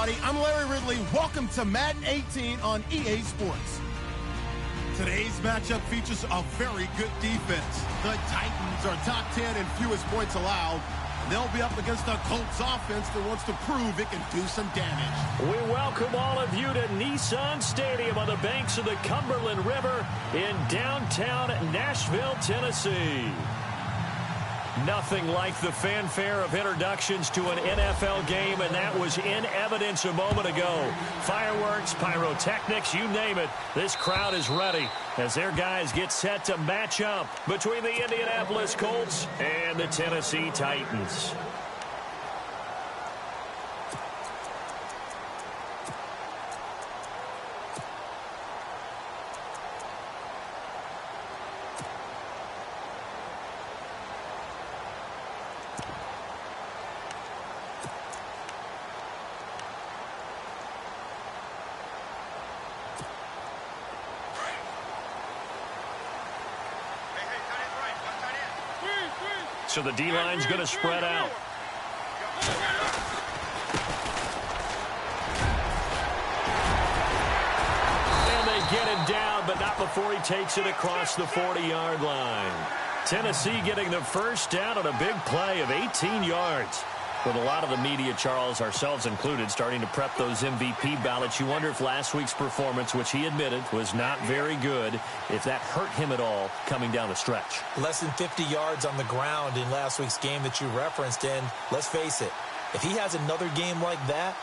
everybody. I'm Larry Ridley. Welcome to Madden 18 on EA Sports. Today's matchup features a very good defense. The Titans are top 10 in fewest points allowed. And they'll be up against a Colts offense that wants to prove it can do some damage. We welcome all of you to Nissan Stadium on the banks of the Cumberland River in downtown Nashville, Tennessee. Nothing like the fanfare of introductions to an NFL game, and that was in evidence a moment ago. Fireworks, pyrotechnics, you name it. This crowd is ready as their guys get set to match up between the Indianapolis Colts and the Tennessee Titans. So the D-line's going to spread out. And they get him down, but not before he takes it across the 40-yard line. Tennessee getting the first down on a big play of 18 yards. With a lot of the media, Charles, ourselves included, starting to prep those MVP ballots, you wonder if last week's performance, which he admitted was not very good, if that hurt him at all coming down the stretch. Less than 50 yards on the ground in last week's game that you referenced, and let's face it, if he has another game like that,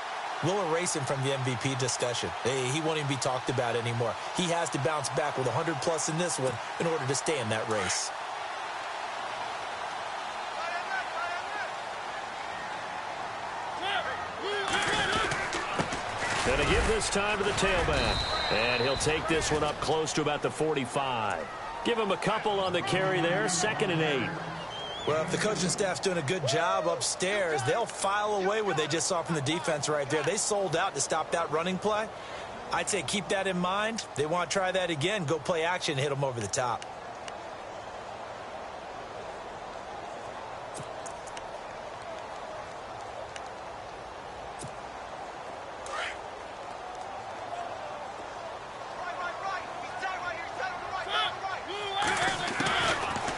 we'll erase him from the MVP discussion. He won't even be talked about anymore. He has to bounce back with 100+ in this one in order to stay in that race. And a give this time to the tailback. And he'll take this one up close to about the 45. Give him a couple on the carry there, 2nd and 8. Well, if the coaching staff's doing a good job upstairs, they'll file away what they just saw from the defense right there. They sold out to stop that running play. I'd say keep that in mind. They want to try that again, go play action, hit them over the top.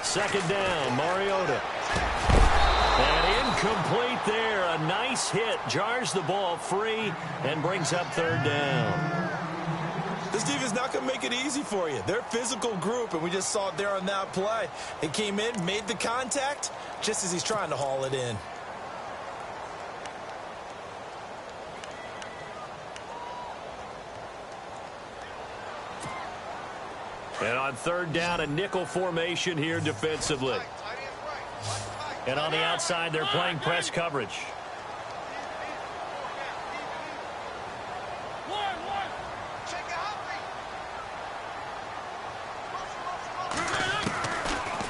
Second down, Mariota. And incomplete there. A nice hit. Jars the ball free and brings up 3rd down. This defense is not going to make it easy for you. They're a physical group, and we just saw it there on that play. They came in, made the contact, just as he's trying to haul it in. And on 3rd down, a nickel formation here defensively. And on the outside, they're playing press coverage.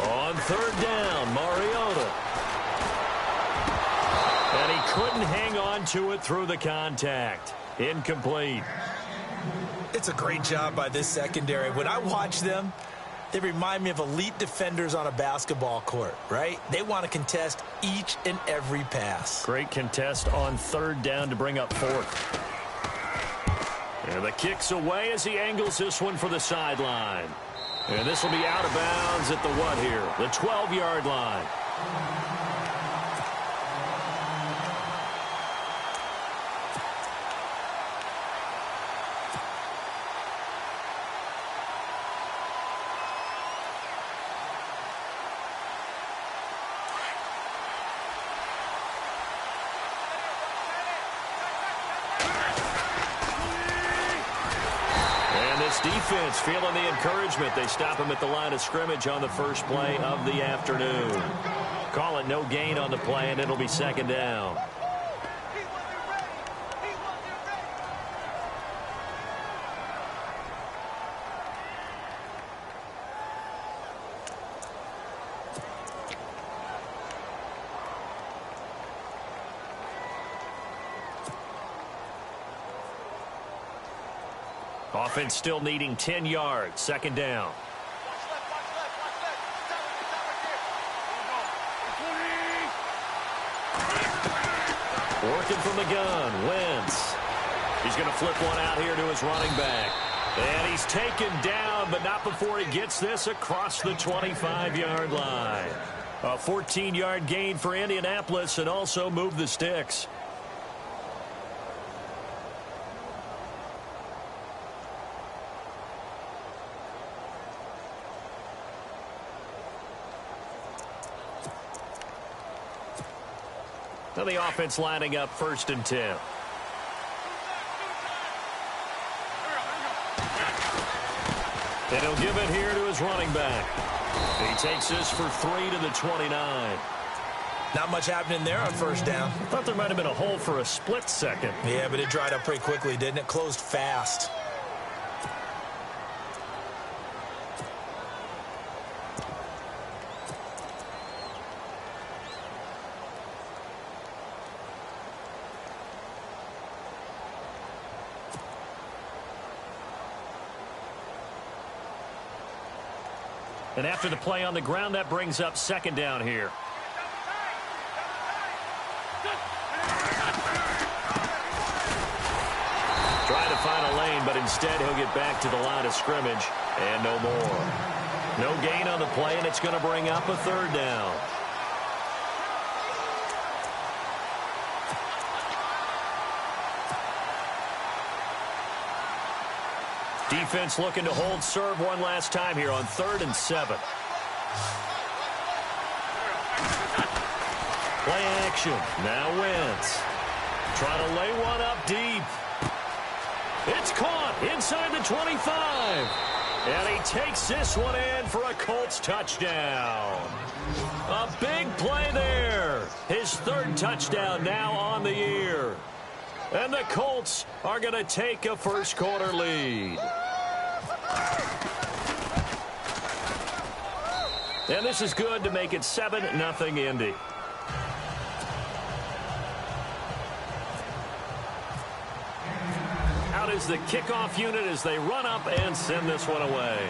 On 3rd down, Mariota. And he couldn't hang on to it through the contact. Incomplete. It's a great job by this secondary. When I watch them, they remind me of elite defenders on a basketball court, right? They want to contest each and every pass. Great contest on 3rd down to bring up 4th. And the kick's away as he angles this one for the sideline. And this will be out of bounds at the what here? The 12-yard line. Defense feeling the encouragement. They stop him at the line of scrimmage on the first play of the afternoon. Call it no gain on the play, and it'll be 2nd down. Offense still needing 10 yards. 2nd down. Working from the gun. Wentz. He's going to flip one out here to his running back. And he's taken down, but not before he gets this across the 25-yard line. A 14-yard gain for Indianapolis and also moved the sticks. Now the offense lining up 1st and 10. And he'll give it here to his running back. He takes this for 3 to the 29. Not much happening there on 1st down. Thought there might have been a hole for a split second. Yeah, but it dried up pretty quickly, didn't it? Closed fast. And after the play on the ground, that brings up 2nd down here. Trying to find a lane, but instead he'll get back to the line of scrimmage and no more. No gain on the play, and it's going to bring up a 3rd down. Defense looking to hold serve one last time here on 3rd and 7. Play action. Now Wentz. Trying to lay one up deep. It's caught inside the 25. And he takes this one in for a Colts touchdown. A big play there. His 3rd touchdown now on the year. And the Colts are going to take a first-quarter lead. And this is good to make it 7-0 Indy. Out is the kickoff unit as they run up and send this one away.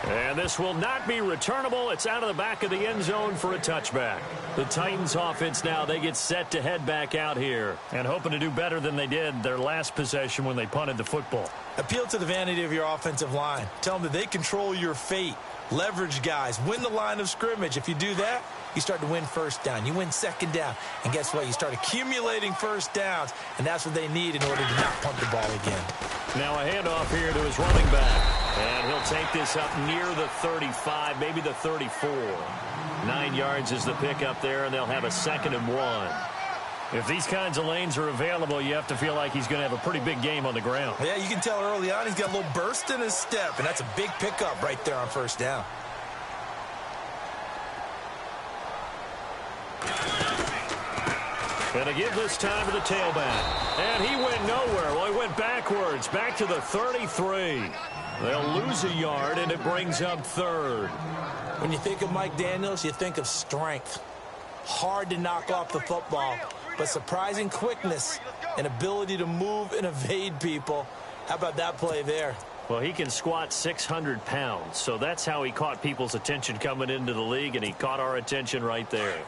And this will not be returnable. It's out of the back of the end zone for a touchback. The Titans offense now, they get set to head back out here and hoping to do better than they did their last possession when they punted the football. Appeal to the vanity of your offensive line. Tell them that they control your fate. Leverage guys. Win the line of scrimmage. If you do that, you start to win 1st down. You win 2nd down. And guess what? You start accumulating 1st downs. And that's what they need in order to not punt the ball again. Now a handoff here to his running back. And he'll take this up near the 35, maybe the 34. 9 yards is the pickup there, and they'll have a 2nd and 1. If these kinds of lanes are available, you have to feel like he's going to have a pretty big game on the ground. Yeah, you can tell early on he's got a little burst in his step, and that's a big pickup right there on 1st down. And a give this time to the tailback. And he went nowhere. Well, he went backwards, back to the 33. They'll lose a yard, and it brings up 3rd. When you think of Mike Daniels, you think of strength. Hard to knock off the football, but surprising quickness and ability to move and evade people. How about that play there? Well, he can squat 600 pounds, so that's how he caught people's attention coming into the league, and he caught our attention right there.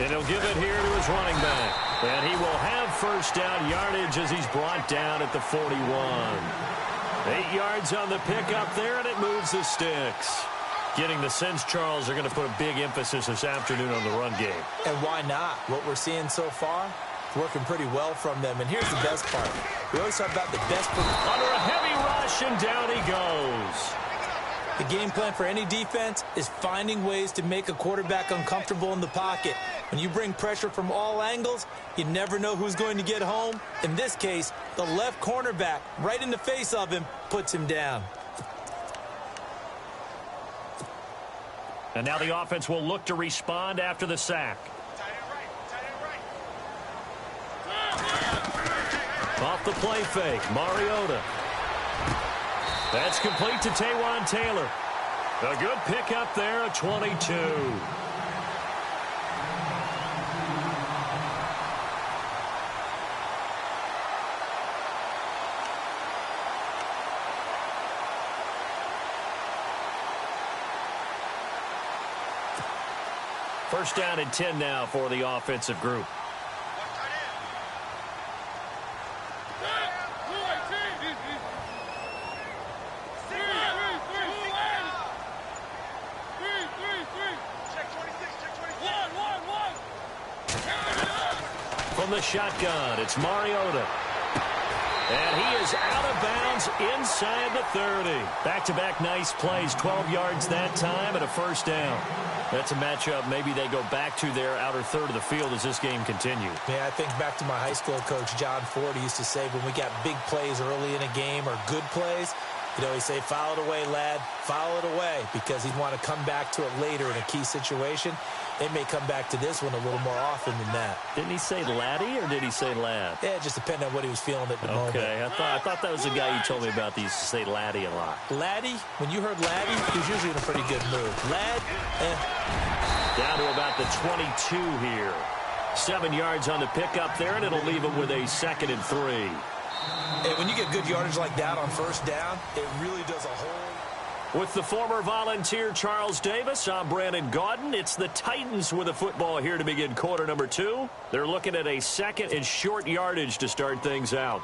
And he'll give it here to his running back. And he will have 1st down yardage as he's brought down at the 41. 8 yards on the pickup there, and it moves the sticks. Getting the sense Charles are going to put a big emphasis this afternoon on the run game. And why not? What we're seeing so far, working pretty well from them. And here's the best part. We always talk about the best. Under a heavy rush, and down he goes. The game plan for any defense is finding ways to make a quarterback uncomfortable in the pocket. When you bring pressure from all angles, you never know who's going to get home. In this case, the left cornerback, right in the face of him, puts him down. And now the offense will look to respond after the sack. Off the play fake, Mariota. That's complete to Taywan Taylor. A good pickup there, a 22. First down and 10 now for the offensive group. From the shotgun, it's Mariota. And he is out of bounds inside the 30. Back-to-back nice plays, 12 yards that time and a first down. That's a matchup maybe they go back to their outer third of the field as this game continues. Yeah, I think back to my high school coach, John Ford, used to say when we got big plays early in a game or good plays, you know, he'd say, foul it away, lad, foul it away, because he'd want to come back to it later in a key situation. They may come back to this one a little more often than that. Didn't he say laddie or did he say lad? Yeah, it just depended on what he was feeling at the moment. Okay, I thought that was the guy you told me about that used to say laddie a lot. Laddie, when you heard laddie, he was usually in a pretty good mood. Lad, Down to about the 22 here. 7 yards on the pickup there, and it'll leave him with a 2nd and 3. Hey, when you get good yardage like that on first down, it really does a whole... With the former Volunteer Charles Davis, I'm Brandon Gaudin. It's the Titans with the football here to begin quarter number 2. They're looking at a 2nd and short yardage to start things out.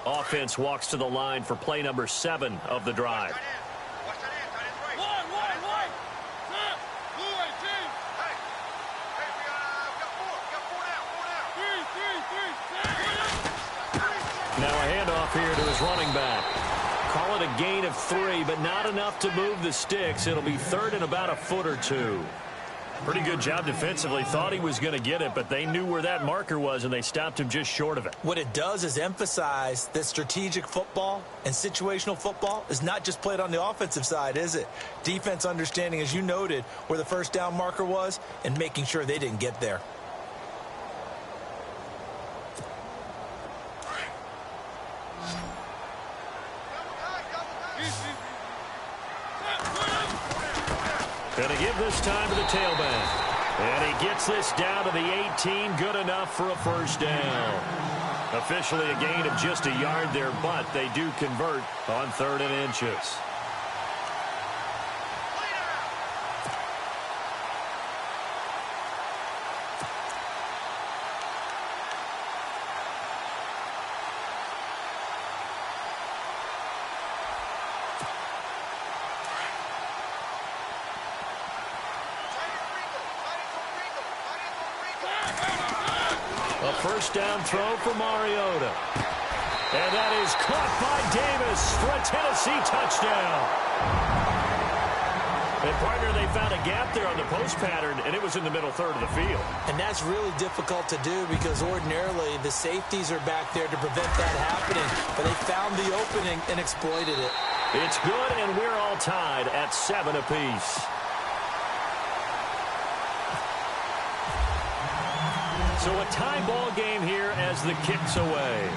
Offense walks to the line for play number 7 of the drive. Now a handoff here to his running back. Call it a gain of 3, but not enough to move the sticks. It'll be 3rd and about a foot or 2. Pretty good job defensively. Thought he was going to get it, but they knew where that marker was, and they stopped him just short of it. What it does is emphasize that strategic football and situational football is not just played on the offensive side, is it? Defense understanding, as you noted, where the first down marker was and making sure they didn't get there. Going to give this time to the tailback. And he gets this down to the 18. Good enough for a first down. Officially a gain of just a yard there, but they do convert on 3rd and inches. A first down throw for Mariota. And that is caught by Davis for a Tennessee touchdown. And partner, they found a gap there on the post pattern, and it was in the middle third of the field. And that's really difficult to do because ordinarily the safeties are back there to prevent that happening. But they found the opening and exploited it. It's good, and we're all tied at 7 apiece. So a tie ball game here as the kick's away.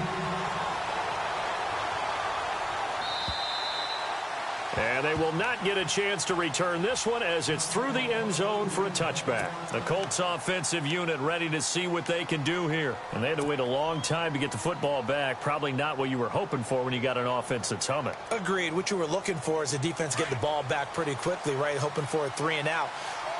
And they will not get a chance to return this one as it's through the end zone for a touchback. The Colts offensive unit ready to see what they can do here. And they had to wait a long time to get the football back. Probably not what you were hoping for when you got an offense that's humming. Agreed. What you were looking for is the defense get the ball back pretty quickly, right? Hoping for a 3 and out.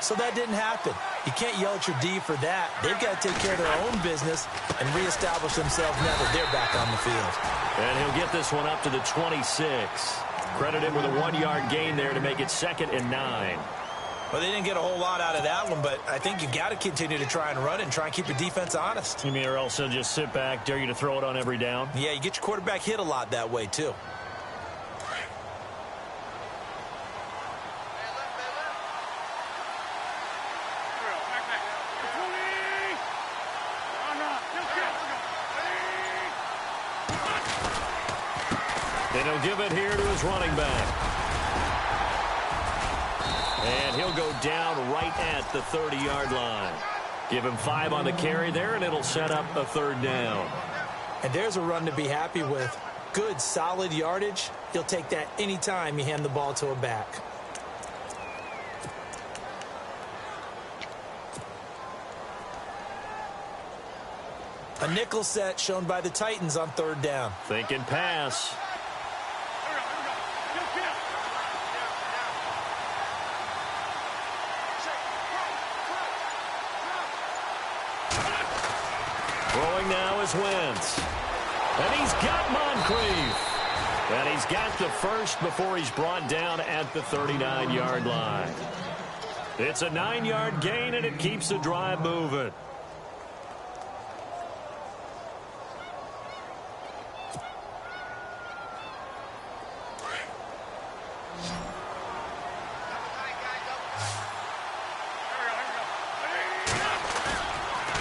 So that didn't happen. You can't yell at your D for that. They've got to take care of their own business and reestablish themselves now that they're back on the field. And he'll get this one up to the 26. Credited with a 1-yard gain there to make it 2nd and 9. Well, they didn't get a whole lot out of that one, but I think you've got to continue to try and run it and try and keep your defense honest. You mean or else they'll just sit back, dare you to throw it on every down? Yeah, you get your quarterback hit a lot that way, too. And he'll give it here to his running back. And he'll go down right at the 30-yard line. Give him 5 on the carry there, and it'll set up a 3rd down. And there's a run to be happy with. Good, solid yardage. You'll take that anytime you hand the ball to a back. A nickel set shown by the Titans on 3rd down. Thinking pass. Throwing now is Wentz. And he's got Moncrief. And he's got the first before he's brought down at the 39-yard line. It's a 9-yard gain, and it keeps the drive moving.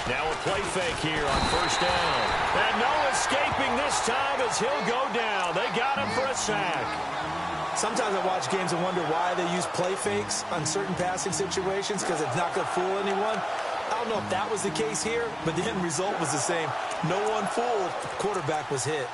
Now a play fake here on first down. And no escaping this time as he'll go down. They got him for a sack. Sometimes I watch games and wonder why they use play fakes on certain passing situations because it's not going to fool anyone. I don't know if that was the case here, but the end result was the same. No one fooled. Quarterback was hit.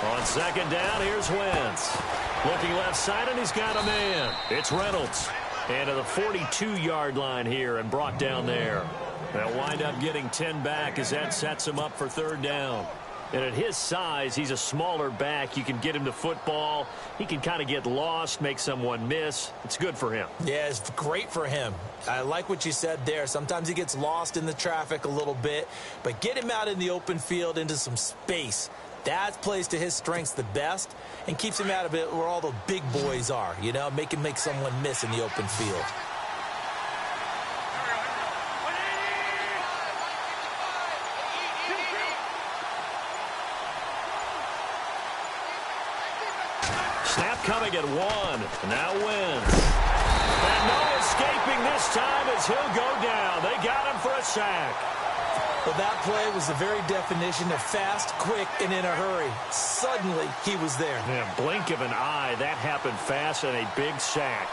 On second down, here's Wentz. Looking left side, and he's got a man. It's Reynolds. And to the 42-yard line here and brought down there. They'll wind up getting 10 back as that sets him up for third down. And at his size, he's a smaller back. You can get him to football. He can kind of get lost, make someone miss. It's good for him. Yeah, it's great for him. I like what you said there. Sometimes he gets lost in the traffic a little bit. But get him out in the open field into some space. That plays to his strengths the best and keeps him out of it where all the big boys are, you know, make someone miss in the open field. Snap coming at 1. Now Wentz. And no escaping this time as he'll go down. They got him for a sack. Well, that play was the very definition of fast, quick, and in a hurry. Suddenly, he was there. Yeah, blink of an eye. That happened fast and a big sack.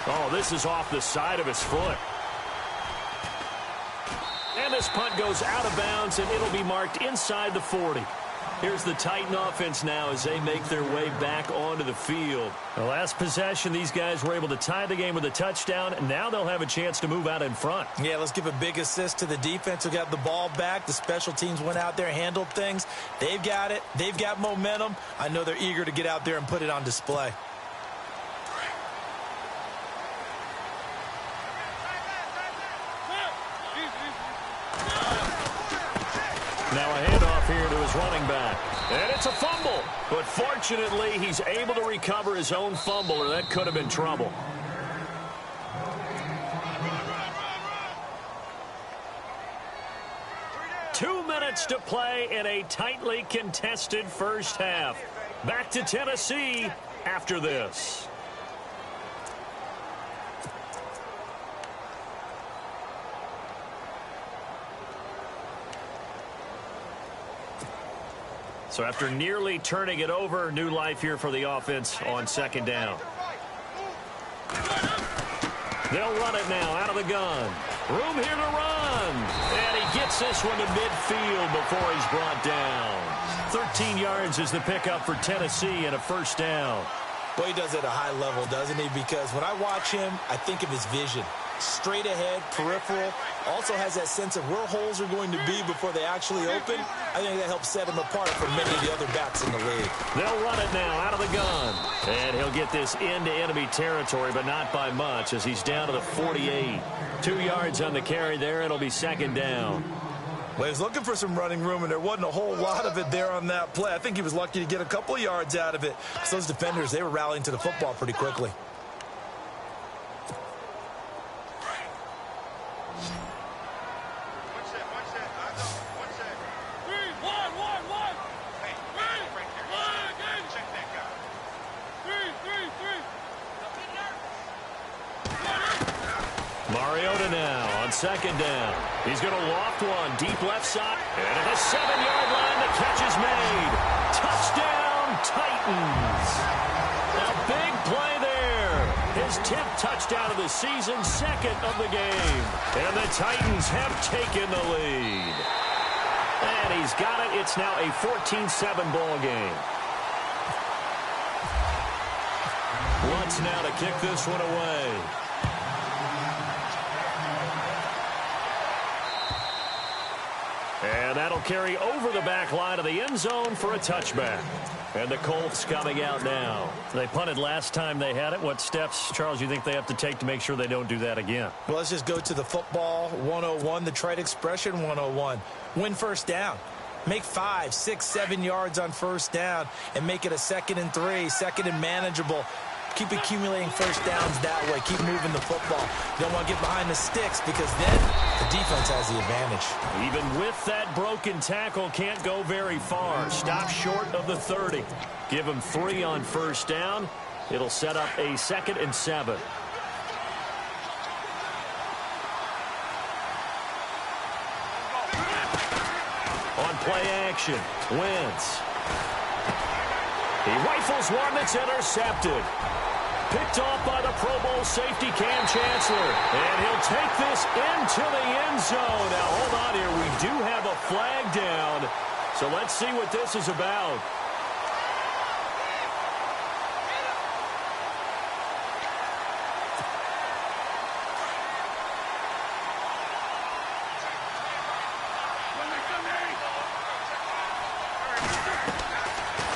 Oh, this is off the side of his foot. And this punt goes out of bounds, and it'll be marked inside the 40. Here's the Titan offense now as they make their way back onto the field. The last possession, these guys were able to tie the game with a touchdown, and now they'll have a chance to move out in front. Yeah, let's give a big assist to the defense who got the ball back. The special teams went out there, handled things. They've got it. They've got momentum. I know they're eager to get out there and put it on display. Now a handoff here to his running back. And it's a fumble. But fortunately, he's able to recover his own fumble, or that could have been trouble. Two minutes to play in a tightly contested first half. Back to Tennessee after this. So after nearly turning it over, new life here for the offense on second down. They'll run it now out of the gun. Room here to run. And he gets this one to midfield before he's brought down. 13 yards is the pickup for Tennessee and a first down. Well, he does it at a high level, doesn't he? Because when I watch him, I think of his vision. Straight ahead, peripheral, also has that sense of where holes are going to be before they actually open. I think that helps set him apart from many of the other backs in the league. They'll run it now out of the gun. And he'll get this into enemy territory, but not by much as he's down to the 48. 2 yards on the carry there. It'll be second down. Well, he was looking for some running room, and there wasn't a whole lot of it there on that play. I think he was lucky to get a couple yards out of it. So those defenders, they were rallying to the football pretty quickly. Mariota now on second down. He's going to loft one deep left side. And at the 7-yard line, the catch is made. Touchdown, Titans. A big play there. his 10th touchdown of the season, second of the game. And the Titans have taken the lead. And he's got it. It's now a 14-7 ball game. Wants now to kick this one away. And that'll carry over the back line of the end zone for a touchback. And the Colts coming out now. They punted last time they had it. What steps, Charles, you think they have to take to make sure they don't do that again? Well, let's just go to the football 101, the trite expression 101. Win first down. Make 5, 6, 7 yards on first down and make it a 2nd and 3, 2nd and manageable. Keep accumulating first downs that way. Keep moving the football. You don't want to get behind the sticks because then the defense has the advantage. Even with that broken tackle, can't go very far. Stop short of the 30. Give him 3 on first down. It'll set up a 2nd and 7. On play action, Wentz. He rifles one that's intercepted. Picked off by the Pro Bowl safety Cam Chancellor. And he'll take this into the end zone. Now, hold on here. We do have a flag down. So let's see what this is about.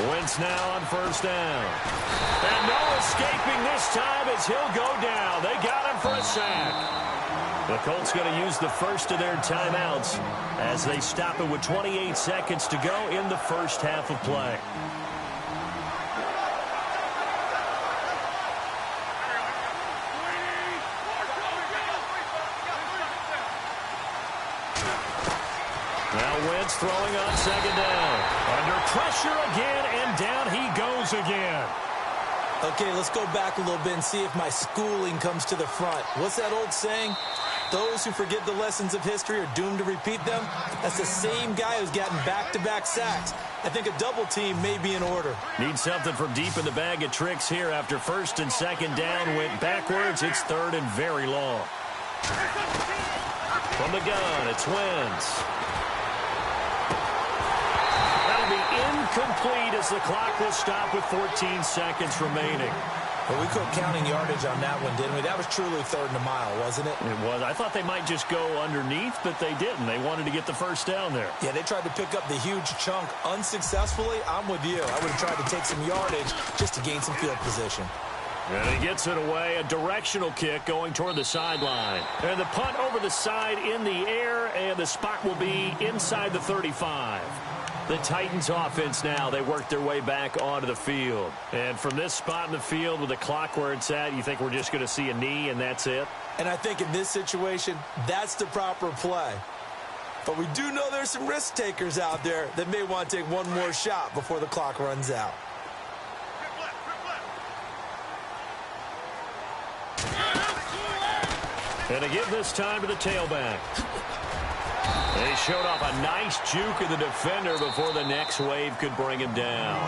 Wentz now on first down. And no escaping this time as he'll go down. They got him for a sack. The Colts going to use the first of their timeouts as they stop it with 28 seconds to go in the first half of play. Now Wentz throwing on second down. Under pressure again, and down he goes again. Okay, let's go back a little bit and see if my schooling comes to the front. What's that old saying? Those who forget the lessons of history are doomed to repeat them. That's the same guy who's gotten back-to-back sacks. I think a double team may be in order. Need something from deep in the bag of tricks here after first and second down went backwards. It's third and very long. From the gun, it's Wentz. Incomplete as the clock will stop with 14 seconds remaining. Well, we quit counting yardage on that one, didn't we? That was truly 3rd and a mile, wasn't it? It was. I thought they might just go underneath, but they didn't. They wanted to get the first down there. Yeah, they tried to pick up the huge chunk unsuccessfully. I'm with you. I would have tried to take some yardage just to gain some field position. And he gets it away. A directional kick going toward the sideline. And the punt over the side in the air, and the spot will be inside the 35. The Titans offense now, they work their way back onto the field. And from this spot in the field with the clock where it's at, you think we're just going to see a knee and that's it? And I think in this situation, that's the proper play. But we do know there's some risk takers out there that may want to take one more shot before the clock runs out. And to give this time to the tailback. They showed off a nice juke of the defender before the next wave could bring him down.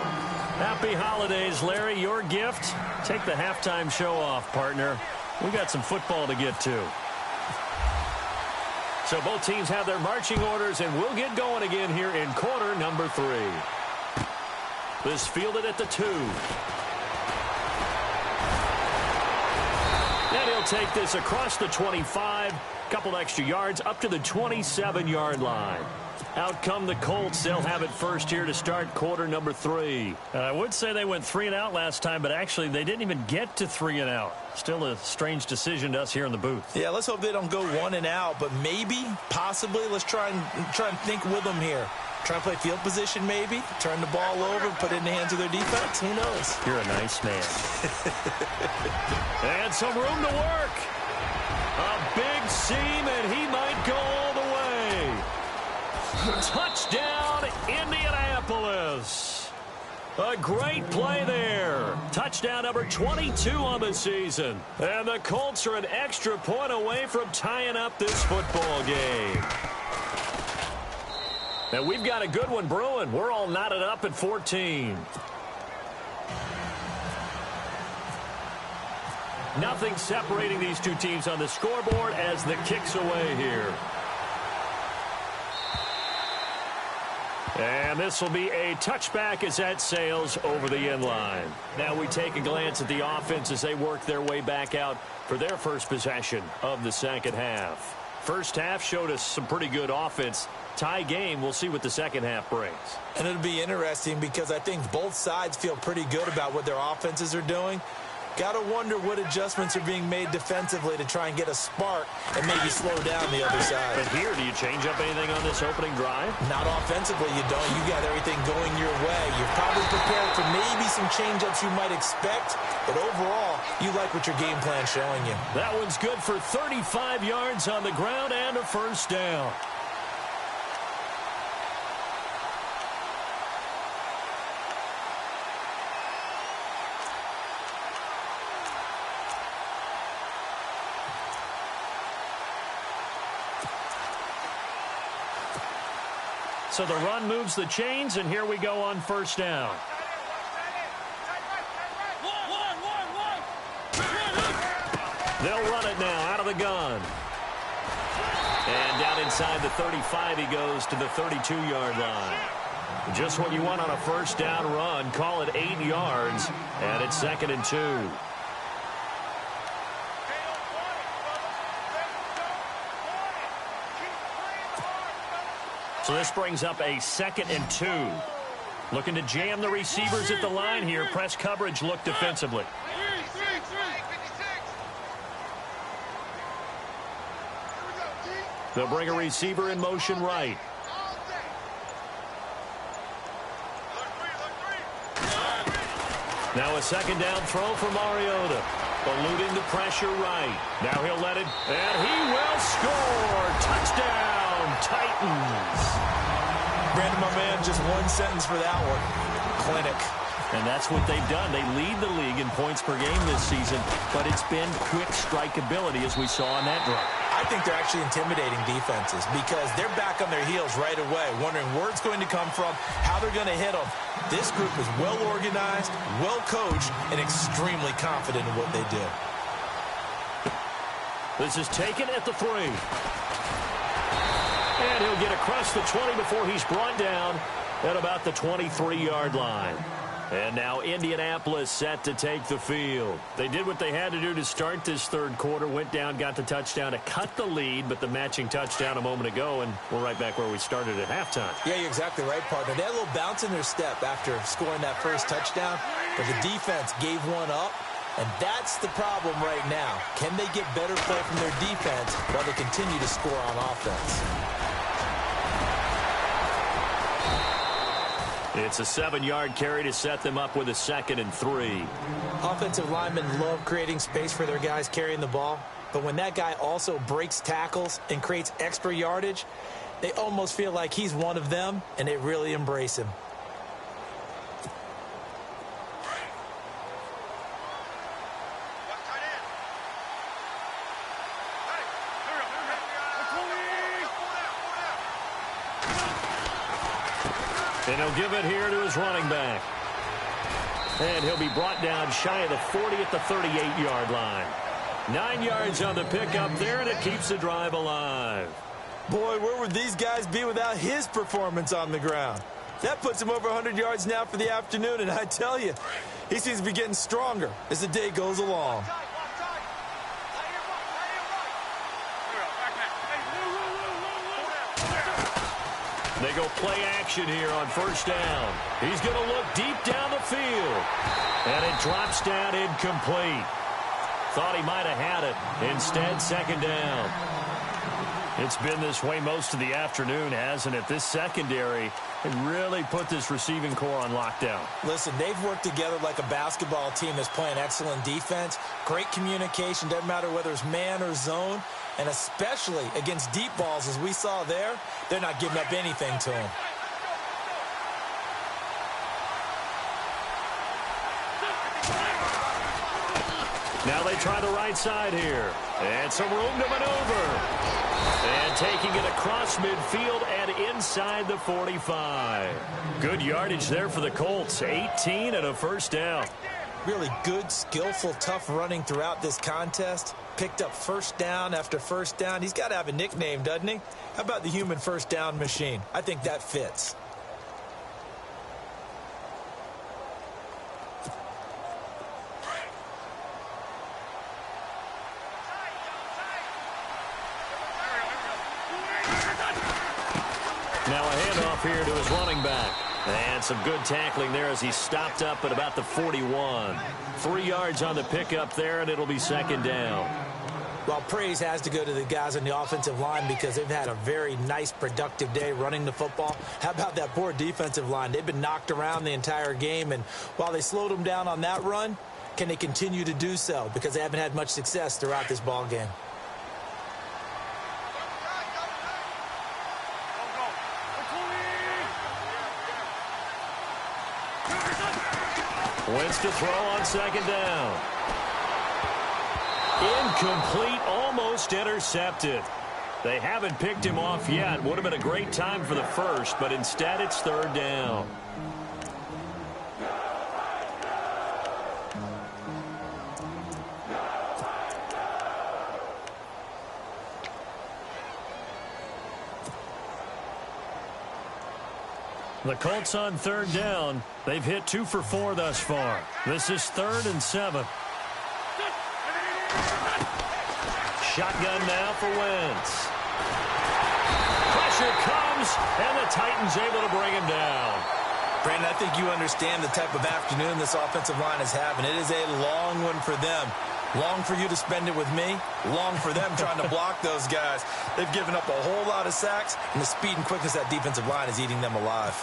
Happy holidays, Larry. Your gift? Take the halftime show off, partner. We got some football to get to. So both teams have their marching orders, and we'll get going again here in quarter number 3. This fielded at the 2. And he'll take this across the 25. Couple extra yards up to the 27-yard line. Out come the Colts. They'll have it first here to start quarter number 3. And I would say they went 3 and out last time, but actually they didn't even get to 3 and out. Still a strange decision to us here in the booth. Yeah, let's hope they don't go 1 and out, but maybe, possibly, let's try and think with them here. Try and play field position maybe, turn the ball over, put it in the hands of their defense. Who knows? You're a nice man. And some room to work. A big seam, and he might go all the way. Touchdown, Indianapolis. A great play there. Touchdown number 22 on the season. And the Colts are an extra point away from tying up this football game. And we've got a good one brewing. We're all knotted up at 14. Nothing separating these two teams on the scoreboard as the kick's away here. And this will be a touchback as that sails over the end line. Now we take a glance at the offense as they work their way back out for their first possession of the second half. First half showed us some pretty good offense. Tie game, we'll see what the second half brings. And it'll be interesting because I think both sides feel pretty good about what their offenses are doing. Got to wonder what adjustments are being made defensively to try and get a spark and maybe slow down the other side. But here, do you change up anything on this opening drive? Not offensively, you don't. You got everything going your way. You're probably prepared for maybe some change-ups you might expect, but overall, you like what your game plan's showing you. That one's good for 35 yards on the ground and a first down. So the run moves the chains, and here we go on first down. They'll run it now out of the gun. And down inside the 35, he goes to the 32-yard line. Just what you want on a first down run. Call it 8 yards, and it's 2nd and 2. So this brings up a 2nd and 2. Looking to jam the receivers at the line here. Press coverage look defensively. They'll bring a receiver in motion right. Now a second down throw for Mariota. Eluding the pressure right. Now he'll let it, and he will score. Touchdown, Titans. Brandon, my man, just one sentence for that one. Clinic. And that's what they've done. They lead the league in points per game this season, but it's been quick strike ability as we saw on that drive. I think they're actually intimidating defenses because they're back on their heels right away, wondering where it's going to come from, how they're going to hit them. This group is well organized, well coached, and extremely confident in what they do. This is taken at the 3. And he'll get across the 20 before he's brought down at about the 23-yard line. And now Indianapolis set to take the field. They did what they had to do to start this third quarter. Went down, got the touchdown to cut the lead, but the matching touchdown a moment ago, and we're right back where we started at halftime. Yeah, you're exactly right, partner. They had a little bounce in their step after scoring that first touchdown, but the defense gave one up, and that's the problem right now. Can they get better play from their defense while they continue to score on offense? It's a 7-yard carry to set them up with a 2nd and 3. Offensive linemen love creating space for their guys carrying the ball, but when that guy also breaks tackles and creates extra yardage, they almost feel like he's one of them, and they really embrace him. And he'll give it here to his running back. And he'll be brought down shy of the 40 at the 38-yard line. 9 yards on the pickup there, and it keeps the drive alive. Boy, where would these guys be without his performance on the ground? That puts him over 100 yards now for the afternoon, and I tell you, he seems to be getting stronger as the day goes along. They go play action here on first down. He's going to look deep down the field. And it drops down incomplete. Thought he might have had it. Instead, second down. It's been this way most of the afternoon, hasn't it? This secondary really put this receiving core on lockdown. Listen, they've worked together like a basketball team that's playing excellent defense. Great communication, doesn't matter whether it's man or zone. And especially against deep balls, as we saw there, they're not giving up anything to him. Now they try the right side here. And some room to maneuver. And taking it across midfield and inside the 45. Good yardage there for the Colts. 18 and a first down. Really good, skillful, tough running throughout this contest. Picked up first down after first down. He's got to have a nickname, doesn't he? How about the human first down machine? I think that fits. Now a handoff here to his running back. And some good tackling there as he stopped up at about the 41. 3 yards on the pickup there, and it'll be second down. Well, praise has to go to the guys on the offensive line because they've had a very nice, productive day running the football. How about that poor defensive line? They've been knocked around the entire game, and while they slowed them down on that run, can they continue to do so? Because they haven't had much success throughout this ball game. Wentz to throw on second down. Incomplete, almost intercepted. They haven't picked him off yet. Would have been a great time for the first, but instead it's third down. The Colts on third down. They've hit 2 for 4 thus far. This is 3rd and 7. Shotgun now for Wentz. Pressure comes, and the Titans able to bring him down. Brandon, I think you understand the type of afternoon this offensive line is having. It is a long one for them. Long for you to spend it with me. Long for them trying to block those guys. They've given up a whole lot of sacks, and the speed and quickness of that defensive line is eating them alive.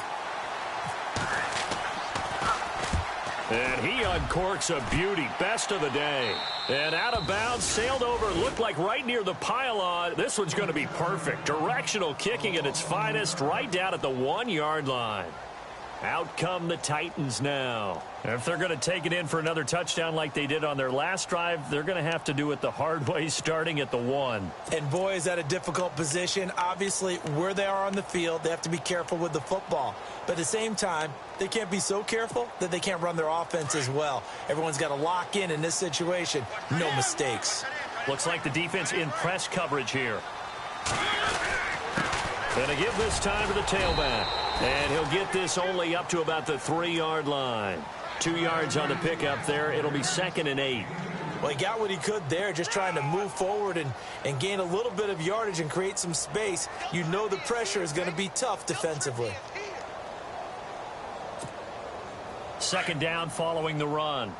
And he uncorks a beauty. Best of the day. And out of bounds, sailed over, looked like right near the pylon. This one's going to be perfect. Directional kicking at its finest, right down at the 1-yard line. Out come the Titans now. If they're going to take it in for another touchdown like they did on their last drive, they're going to have to do it the hard way, starting at the 1. And boy, is that a difficult position. Obviously, where they are on the field, they have to be careful with the football. But at the same time, they can't be so careful that they can't run their offense as well. Everyone's got to lock in this situation. No mistakes. Looks like the defense in press coverage here. Going to give this time to the tailback. And he'll get this only up to about the 3-yard line. 2 yards on the pickup there. It'll be 2nd and 8. Well, he got what he could there, just trying to move forward and gain a little bit of yardage and create some space. You know the pressure is going to be tough defensively. 2nd down following the run.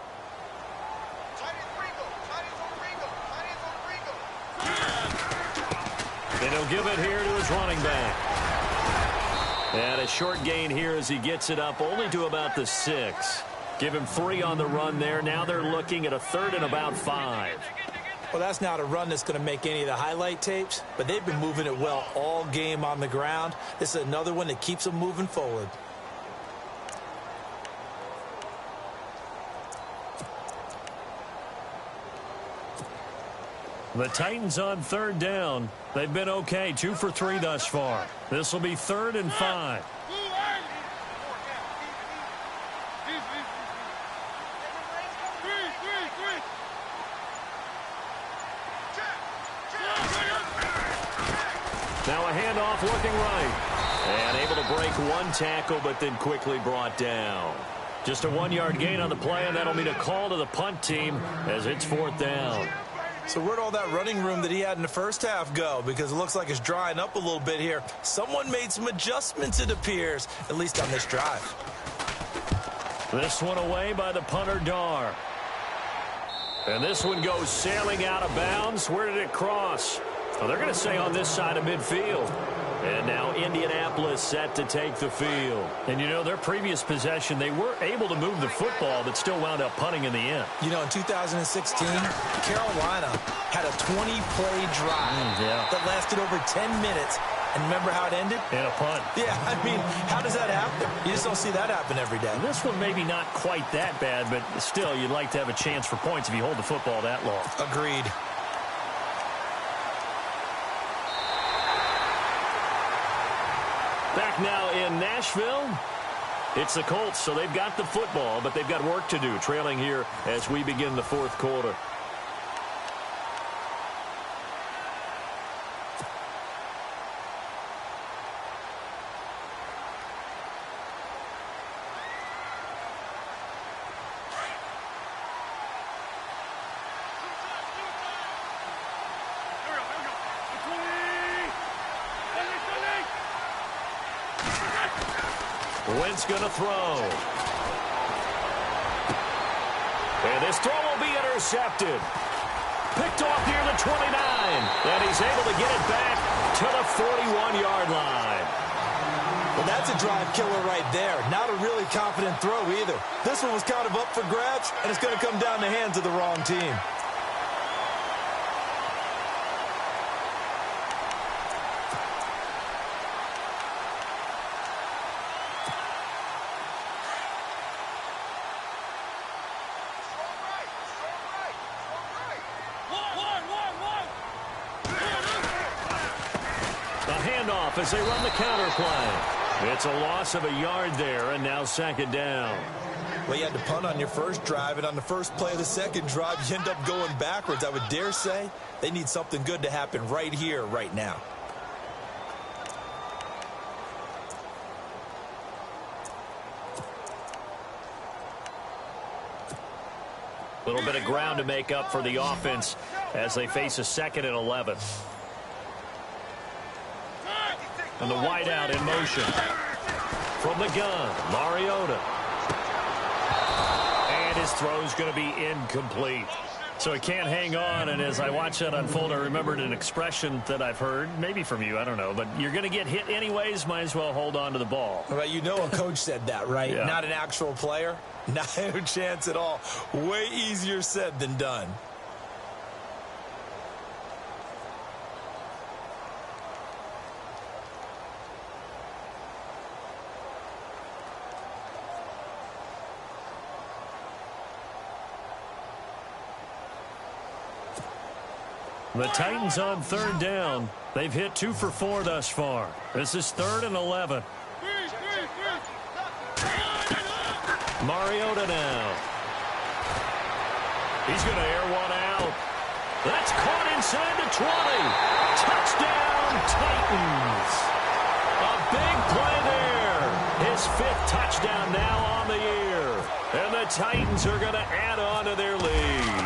And he'll give it here to his running back. And a short gain here as he gets it up only to about the 6. Give him 3 on the run there. Now they're looking at a 3rd and about 5. Well, that's not a run that's going to make any of the highlight tapes, but they've been moving it well all game on the ground. This is another one that keeps them moving forward. The Titans on 3rd down. They've been okay, 2 for 3 thus far. This will be 3rd and 5. Now a handoff looking right. And able to break 1 tackle, but then quickly brought down. Just a 1-yard gain on the play, and that'll mean a call to the punt team as it's 4th down. So where'd all that running room that he had in the first half go? Because it looks like it's drying up a little bit here. Someone made some adjustments, it appears, at least on this drive. This one away by the punter, Dar. And this one goes sailing out of bounds. Where did it cross? Well, they're going to say on this side of midfield. And now Indianapolis set to take the field. And, you know, their previous possession, they were able to move the football, but still wound up punting in the end. You know, in 2016, Carolina had a 20-play drive that lasted over 10 minutes. And remember how it ended? In a punt. Yeah, I mean, how does that happen? You just don't see that happen every day. And this one maybe not quite that bad, but still, you'd like to have a chance for points if you hold the football that long. Agreed. Back now in Nashville. It's the Colts, so they've got the football, but they've got work to do, trailing here as we begin the fourth quarter. Wentz going to throw. And this throw will be intercepted. Picked off near the 29. And he's able to get it back to the 41-yard line. Well, that's a drive killer right there. Not a really confident throw either. This one was kind of up for grabs, and it's going to come down the hands of the wrong team. As they run the counter play. It's a loss of a yard there, and now second down. Well, you had to punt on your first drive, and on the first play of the second drive, you end up going backwards. I would dare say they need something good to happen right here, right now. A little bit of ground to make up for the offense as they face a 2nd and 11. And the wideout in motion. From the gun, Mariota. And his throw's going to be incomplete. So he can't hang on, and as I watch that unfold, I remembered an expression that I've heard, maybe from you, I don't know, but you're going to get hit anyways, might as well hold on to the ball. Well, you know a coach said that, right? Yeah. Not an actual player. Not a chance at all. Way easier said than done. The Titans on 3rd down. They've hit 2 for 4 thus far. This is 3rd and 11. Mariota now. He's going to air one out. That's caught inside the 20. Touchdown, Titans. A big play there. His 5th touchdown now on the year. And the Titans are going to add on to their lead.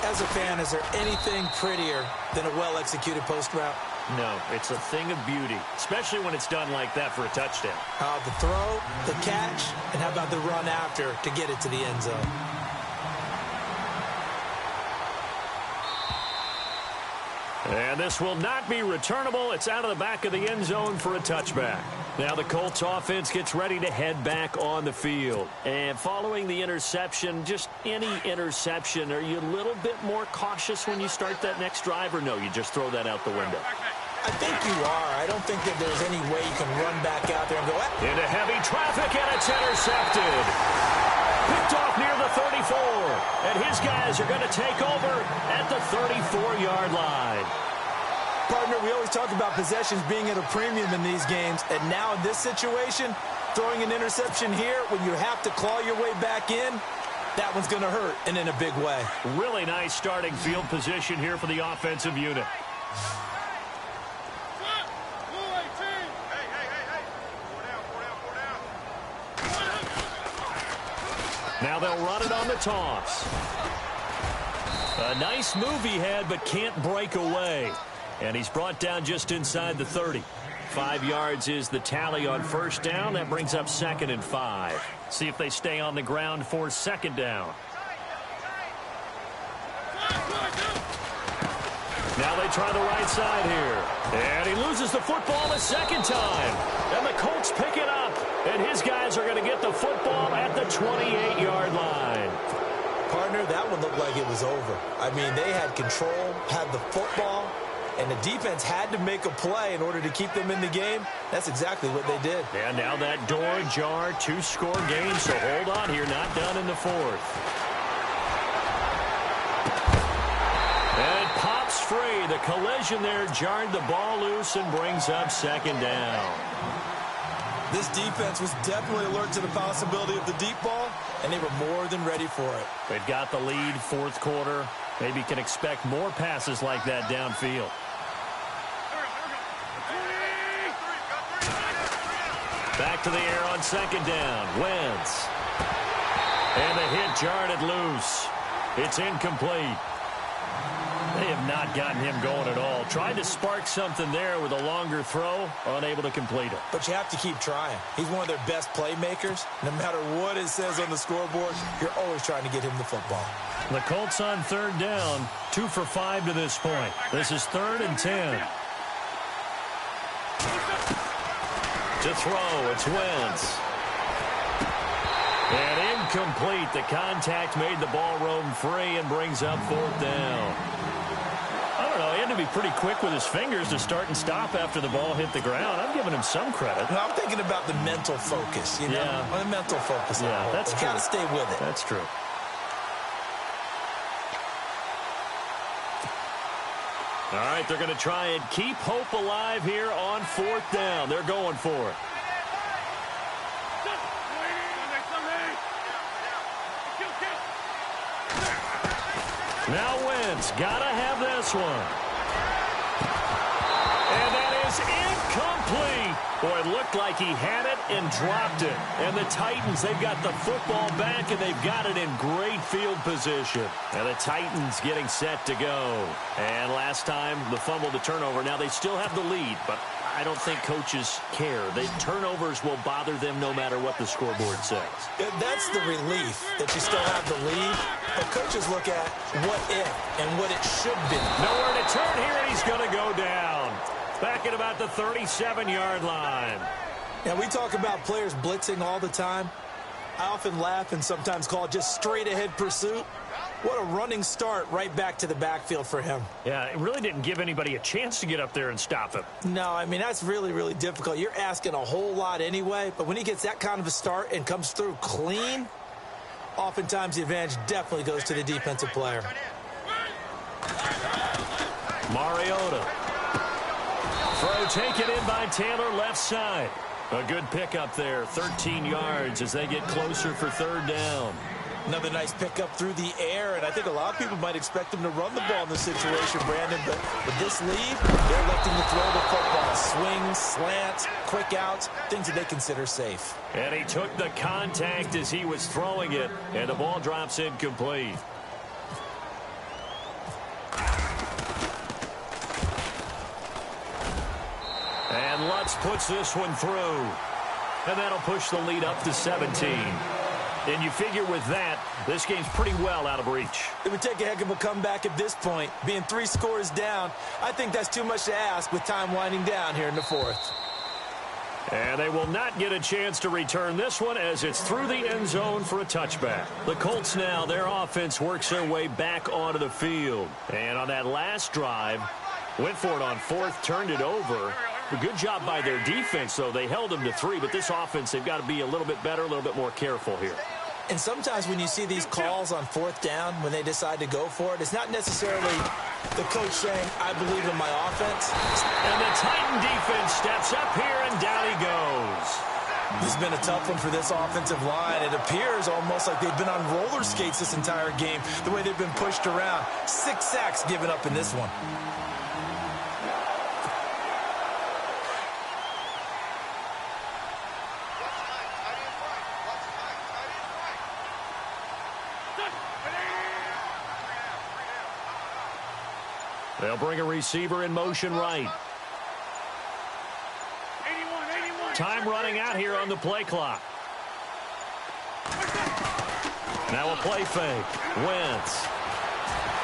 As a fan, is there anything prettier than a well-executed post route? No, it's a thing of beauty, especially when it's done like that for a touchdown. The throw, the catch, and how about the run after to get it to the end zone? And this will not be returnable. It's out of the back of the end zone for a touchback. Now the Colts offense gets ready to head back on the field. And following the interception, just any interception, are you a little bit more cautious when you start that next drive, or no, you just throw that out the window? I think you are. I don't think that there's any way you can run back out there and go, into heavy traffic, and it's intercepted. Picked off near the 34. And his guys are going to take over at the 34-yard line. Partner, we always talk about possessions being at a premium in these games, and now in this situation, throwing an interception here when you have to claw your way back in, that one's going to hurt, and in a big way. Really nice starting field position here for the offensive unit. Now they'll run it on the toss. A nice move he had, but can't break away. And he's brought down just inside the 30. 5 yards is the tally on first down. That brings up 2nd and 5. See if they stay on the ground for 2nd down. Now they try the right side here. And he loses the football a 2nd time. And the Colts pick it up. And his guys are going to get the football at the 28-yard line. Partner, that one looked like it was over. I mean, they had control, had the football, and the defense had to make a play in order to keep them in the game. That's exactly what they did. And now that door ajar, 2-score game, so hold on here, not done in the 4th. And it pops free. The collision there jarred the ball loose and brings up 2nd down. This defense was definitely alert to the possibility of the deep ball, and they were more than ready for it. They've got the lead, fourth quarter. Maybe can expect more passes like that downfield. Back to the air on second down. Wentz. And the hit jarred it loose. It's incomplete. They have not gotten him going at all. Tried to spark something there with a longer throw, unable to complete it. But you have to keep trying. He's one of their best playmakers. No matter what it says on the scoreboard, you're always trying to get him the football. The Colts on third down, 2 for 5 to this point. This is 3rd and 10. To throw, it's Wentz. And incomplete. The contact made the ball roam free and brings up 4th down. I don't know. He had to be pretty quick with his fingers to start and stop after the ball hit the ground. I'm giving him some credit. No, I'm thinking about the mental focus, you know? Yeah. The mental focus. Yeah, that's true. Got to stay with it. That's true. All right, they're going to try and keep hope alive here on 4th down. They're going for it. Now Wentz, gotta have this one. And that is incomplete. Boy, it looked like he had it and dropped it. And the Titans, they've got the football back, and they've got it in great field position. And the Titans getting set to go. And last time, the fumble to turnover. Now, they still have the lead, but I don't think coaches care. The turnovers will bother them no matter what the scoreboard says. That's the relief that you still have the lead. But coaches look at what if and what it should be. Nowhere to turn here, and he's going to go down. Back at about the 37-yard line. Now, we talk about players blitzing all the time. I often laugh and sometimes call it just straight-ahead pursuit. What a running start right back to the backfield for him. Yeah, it really didn't give anybody a chance to get up there and stop him. No, I mean, that's really, really difficult. You're asking a whole lot anyway, but when he gets that kind of a start and comes through clean, oftentimes the advantage definitely goes to the defensive player. Mariota. Throw taken in by Taylor, left side. A good pickup there, 13 yards as they get closer for 3rd down. Another nice pickup through the air, and I think a lot of people might expect him to run the ball in this situation, Brandon, but with this lead, they're electing to throw the football. Swings, slants, quick outs, things that they consider safe. And he took the contact as he was throwing it, and the ball drops incomplete. And Lutz puts this one through. And that'll push the lead up to 17. And you figure with that, this game's pretty well out of reach. It would take a heck of a comeback at this point. Being 3 scores down, I think that's too much to ask with time winding down here in the 4th. And they will not get a chance to return this one as it's through the end zone for a touchback. The Colts now, their offense works their way back onto the field. And on that last drive, went for it on 4th, turned it over. A good job by their defense, though. They held them to 3, but this offense, they've got to be a little bit better, a little bit more careful here. And sometimes when you see these calls on 4th down, when they decide to go for it, it's not necessarily the coach saying, I believe in my offense. And the Titan defense steps up here, and down he goes. This has been a tough one for this offensive line. It appears almost like they've been on roller skates this entire game, the way they've been pushed around. 6 sacks given up in this one. They'll bring a receiver in motion right. Time running out here on the play clock. Now a play fake. Wentz.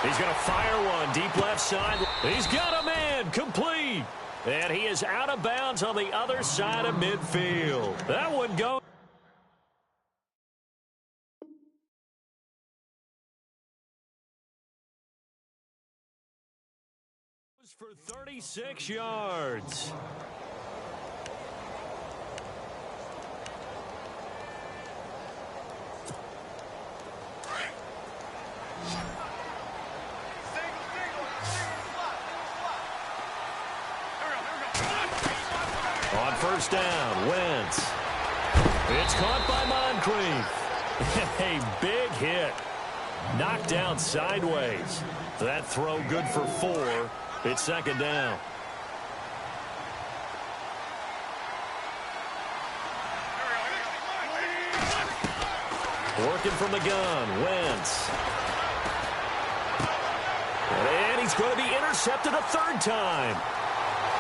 He's going to fire one deep left side. He's got a man. Complete. And he is out of bounds on the other side of midfield. That one goes for 36 yards. On 1st down, Wentz. It's caught by Moncrief. A big hit. Knocked down sideways. That throw good for 4. It's second down. Working from the gun, Wentz. And he's going to be intercepted a third time.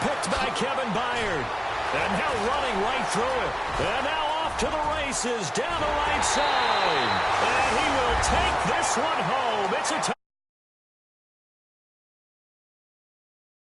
Picked by Kevin Byard. And now running right through it. And now off to the races down the right side. And he will take this one home. It's a